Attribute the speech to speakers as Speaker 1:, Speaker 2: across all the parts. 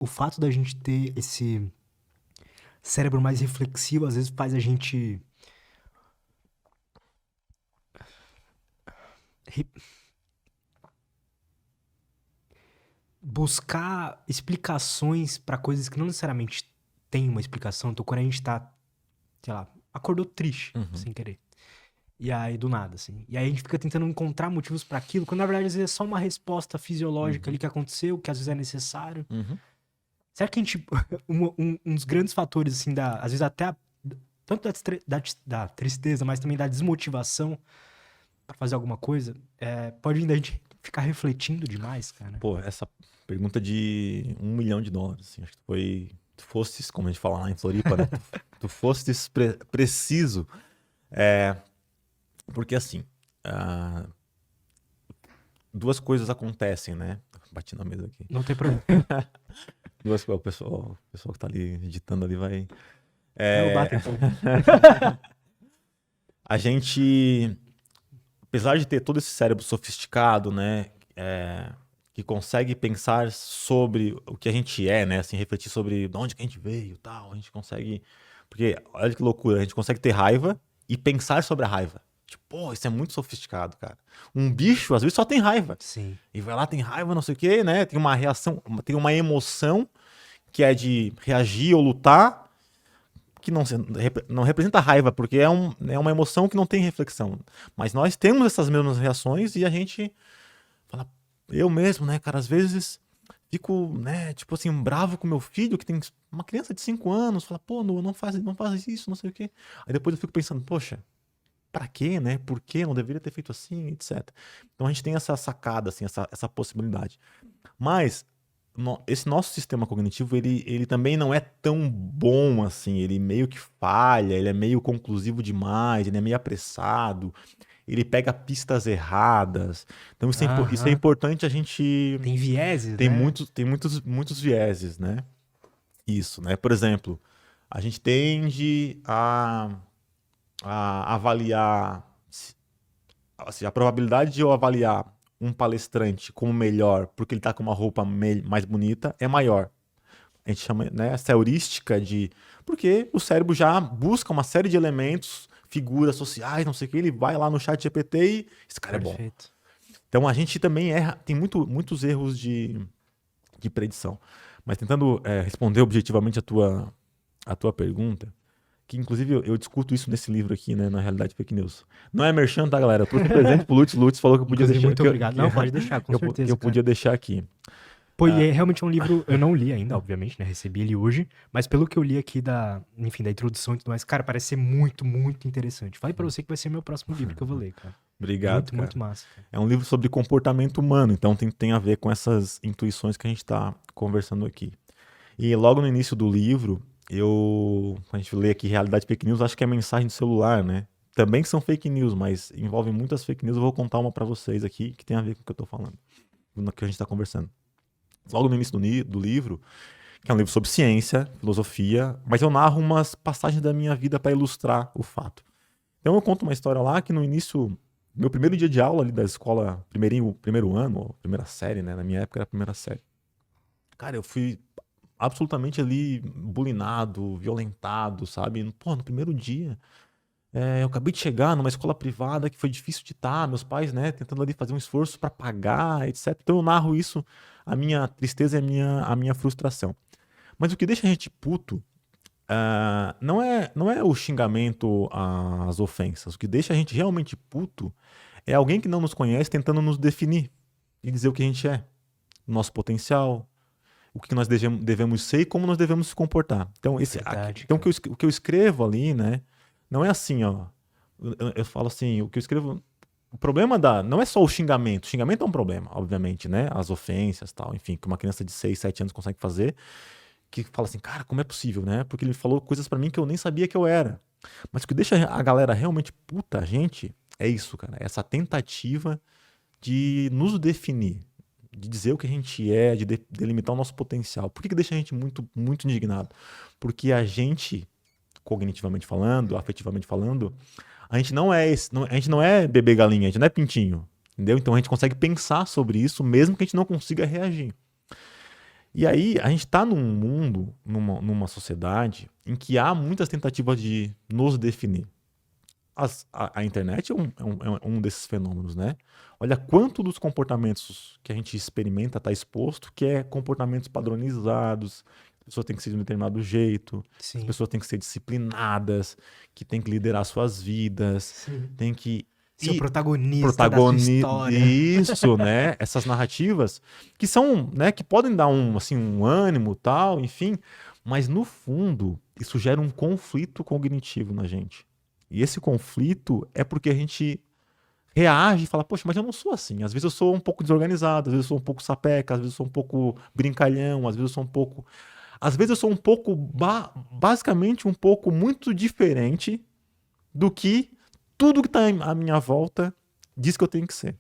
Speaker 1: o fato da gente ter esse cérebro mais reflexivo, às vezes faz a gente re- buscar explicações pra coisas que não necessariamente têm uma explicação. Então, quando a gente tá, sei lá, acordou triste,
Speaker 2: Uhum,
Speaker 1: sem querer. E aí, do nada, assim. E aí a gente fica tentando encontrar motivos pra aquilo, quando na verdade às vezes é só uma resposta fisiológica
Speaker 2: uhum,
Speaker 1: ali que aconteceu, que às vezes é necessário.
Speaker 2: uhum.
Speaker 1: Será que a gente. Um dos grandes fatores, assim, às vezes até tanto da tristeza, mas também da desmotivação pra fazer alguma coisa, pode ainda a gente ficar refletindo demais, cara.
Speaker 2: Pô, essa pergunta de US$ 1 milhão, assim, acho que tu fostes, como a gente fala lá em Floripa, né? Tu fostes preciso. É, porque assim, ah, duas coisas acontecem, né? Bati na mesa aqui.
Speaker 1: Não tem problema.
Speaker 2: Duas coisas, o pessoal que tá ali editando ali vai.
Speaker 1: Não, eu
Speaker 2: É,
Speaker 1: bato então.
Speaker 2: a gente, apesar de ter todo esse cérebro sofisticado, né? Que consegue pensar sobre o que a gente é, né? Assim, refletir sobre de onde que a gente veio, tal. A gente consegue, porque olha que loucura, a gente consegue ter raiva e pensar sobre a raiva. Tipo, pô, isso é muito sofisticado, cara. Um bicho às vezes só tem raiva.
Speaker 1: Sim.
Speaker 2: E vai lá, tem raiva, não sei o quê, né? Tem uma reação, tem uma emoção que é de reagir ou lutar, que não representa raiva, porque é uma emoção que não tem reflexão. Mas nós temos essas mesmas reações e a gente fala, eu mesmo, né, cara, às vezes fico, né, tipo assim, bravo com meu filho, que tem uma criança de 5 anos, fala, pô, não faz isso, não sei o quê. Aí depois eu fico pensando, poxa, pra quê, né? Por quê? Não deveria ter feito assim, etc. Então a gente tem essa sacada, assim, essa possibilidade. Mas esse nosso sistema cognitivo, ele também não é tão bom assim. Ele meio que falha, ele é meio conclusivo demais, ele é meio apressado, ele pega pistas erradas. Então isso é
Speaker 1: Aham.
Speaker 2: importante a gente.
Speaker 1: Tem vieses,
Speaker 2: Tem
Speaker 1: né?
Speaker 2: muitos vieses, né? Isso, né? Por exemplo, a gente tende a avaliar assim, a probabilidade de eu avaliar um palestrante como melhor porque ele está com uma roupa mais bonita é maior. A gente chama, né, essa heurística de. Porque o cérebro já busca uma série de elementos, figuras sociais, não sei o que, ele vai lá no chat GPT e esse cara é bom.
Speaker 1: Perfeito.
Speaker 2: Então a gente também erra, tem muitos erros de predição. Mas tentando responder objetivamente a tua pergunta, que inclusive eu discuto isso nesse livro aqui, né, na realidade fake news. Não é merchan, tá, galera? Eu trouxe um presente pro Lutz, Lutz falou que eu podia
Speaker 1: Inclusive,
Speaker 2: deixar
Speaker 1: muito obrigado. Não, pode deixar, com
Speaker 2: que eu
Speaker 1: certeza, cara.
Speaker 2: podia deixar aqui.
Speaker 1: Pô, e
Speaker 2: Ah,
Speaker 1: é realmente um livro, eu não li ainda, obviamente, né? Recebi ele hoje, mas pelo que eu li aqui enfim, da introdução e tudo mais, cara, parece ser muito, muito interessante. Falei pra você que vai ser meu próximo livro que eu vou ler, cara.
Speaker 2: obrigado,
Speaker 1: Muito,
Speaker 2: cara.
Speaker 1: muito massa, cara.
Speaker 2: É um livro sobre comportamento humano, então tem a ver com essas intuições que a gente está conversando aqui. E logo no início do livro, a gente lê aqui realidade fake news, acho que é mensagem do celular, né? Também são fake news, mas envolvem muitas fake news. Eu vou contar uma para vocês aqui que tem a ver com o que eu tô falando, no que a gente está conversando. Logo no início do livro, que é um livro sobre ciência, filosofia, mas eu narro umas passagens da minha vida para ilustrar o fato. Então eu conto uma história lá que no início, meu primeiro dia de aula ali da escola, primeiro ano, ou primeira série, né? Na minha época era a primeira série. Cara, eu fui absolutamente ali bulinado, violentado, sabe? Pô, no primeiro dia. Eu acabei de chegar numa escola privada que foi difícil de estar, meus pais, né, tentando ali fazer um esforço para pagar, etc. Então eu narro isso, a minha tristeza e a minha frustração. Mas o que deixa a gente puto não é o xingamento, as ofensas. O que deixa a gente realmente puto é alguém que não nos conhece tentando nos definir e dizer o que a gente é, nosso potencial, o que nós devemos ser e como nós devemos se comportar. Então,
Speaker 1: Verdade,
Speaker 2: então
Speaker 1: cara.
Speaker 2: o que eu escrevo ali, né, não é assim, ó. Eu falo assim, o que eu escrevo. O problema não é só o xingamento. O xingamento é um problema, obviamente, né? As ofensas, tal, enfim, que uma criança de 6, 7 anos consegue fazer, que fala assim, cara, como é possível, né? Porque ele falou coisas pra mim que eu nem sabia que eu era. Mas o que deixa a galera realmente puta, a gente, é isso, cara. Essa tentativa de nos definir, de dizer o que a gente é, de delimitar o nosso potencial. Por que deixa a gente muito, muito indignado? Porque a gente, cognitivamente falando, afetivamente falando, a gente não é a gente não é bebê galinha, a gente não é pintinho, entendeu? Então a gente consegue pensar sobre isso mesmo que a gente não consiga reagir. E aí, a gente está num mundo, numa sociedade, em que há muitas tentativas de nos definir. A internet é um desses fenômenos, né? Olha quanto dos comportamentos que a gente experimenta está exposto, que é comportamentos padronizados, as pessoas têm que ser de um determinado jeito, as
Speaker 1: Sim,
Speaker 2: pessoas têm que ser disciplinadas, que têm que liderar suas vidas,
Speaker 1: sim.
Speaker 2: têm que
Speaker 1: Ser o
Speaker 2: ir
Speaker 1: protagonista da sua história.
Speaker 2: isso, né? Essas narrativas que são, né, que podem dar um ânimo, tal, enfim, mas no fundo isso gera um conflito cognitivo na gente. E esse conflito é porque a gente reage e fala, poxa, mas eu não sou assim. Às vezes eu sou um pouco desorganizado, às vezes eu sou um pouco sapeca, às vezes eu sou um pouco brincalhão, às vezes eu sou um pouco. Às vezes eu sou um pouco, basicamente, um pouco muito diferente do que tudo que está à minha volta diz que eu tenho que ser.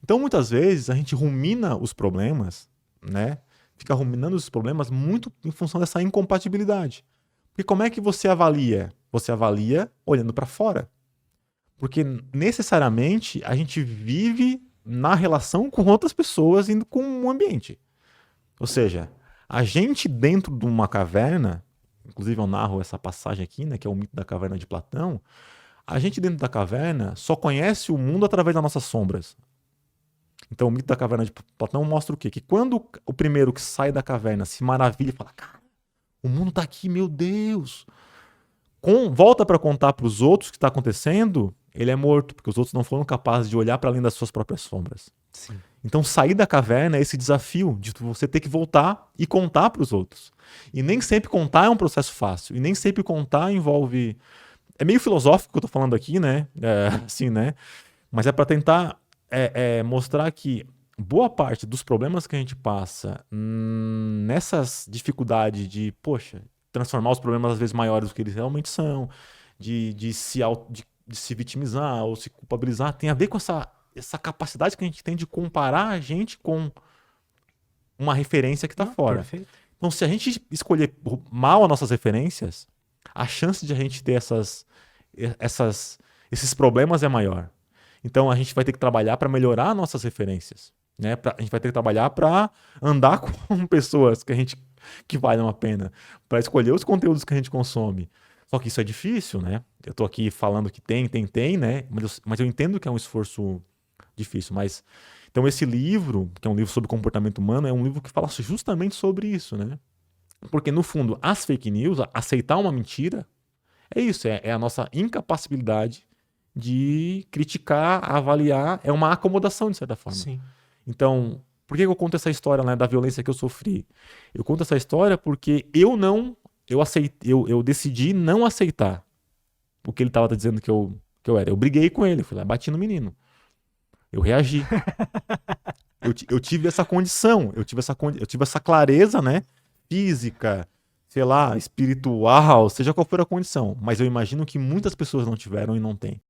Speaker 2: Então, muitas vezes, a gente rumina os problemas, né? Fica ruminando os problemas muito em função dessa incompatibilidade. Porque como é que você avalia? Você avalia olhando para fora. Porque necessariamente a gente vive na relação com outras pessoas e com o ambiente. Ou seja, a gente dentro de uma caverna, inclusive eu narro essa passagem aqui, né, que é o mito da caverna de Platão, a gente dentro da caverna só conhece o mundo através das nossas sombras. Então o mito da caverna de Platão mostra o quê? Que quando o primeiro que sai da caverna se maravilha e fala, cara, o mundo tá aqui, meu Deus. Volta para contar para os outros o que está acontecendo, ele é morto, porque os outros não foram capazes de olhar para além das suas próprias sombras.
Speaker 1: Sim.
Speaker 2: Então, sair da caverna é esse desafio de você ter que voltar e contar para os outros. E nem sempre contar é um processo fácil. E nem sempre contar envolve. É meio filosófico que eu tô falando aqui, né? Assim, né? Mas é para tentar mostrar que boa parte dos problemas que a gente passa nessas dificuldades de, poxa, transformar os problemas às vezes maiores do que eles realmente são, de se vitimizar ou se culpabilizar, tem a ver com essa capacidade que a gente tem de comparar a gente com uma referência que está
Speaker 1: Não,
Speaker 2: fora.
Speaker 1: perfeito.
Speaker 2: Então, se a gente escolher mal as nossas referências, a chance de a gente ter esses problemas é maior. Então, a gente vai ter que trabalhar para melhorar nossas referências. Né? A gente vai ter que trabalhar para andar com pessoas que valham a pena, para escolher os conteúdos que a gente consome. Só que isso é difícil, né? Eu estou aqui falando que tem, né? Mas eu entendo que é um esforço difícil. Então, esse livro, que é um livro sobre comportamento humano, é um livro que fala justamente sobre isso, né? Porque, no fundo, as fake news, aceitar uma mentira, é isso, é a nossa incapacidade de criticar, avaliar, é uma acomodação, de certa forma.
Speaker 1: Sim.
Speaker 2: Então, por que eu conto essa história, né, da violência que eu sofri? Eu conto essa história porque eu decidi não aceitar o que ele estava dizendo que eu era. Eu briguei com ele, fui lá, bati no menino. Eu reagi. Eu tive essa condição, eu tive essa clareza, né, física, sei lá, espiritual, seja qual for a condição. Mas eu imagino que muitas pessoas não tiveram e não têm.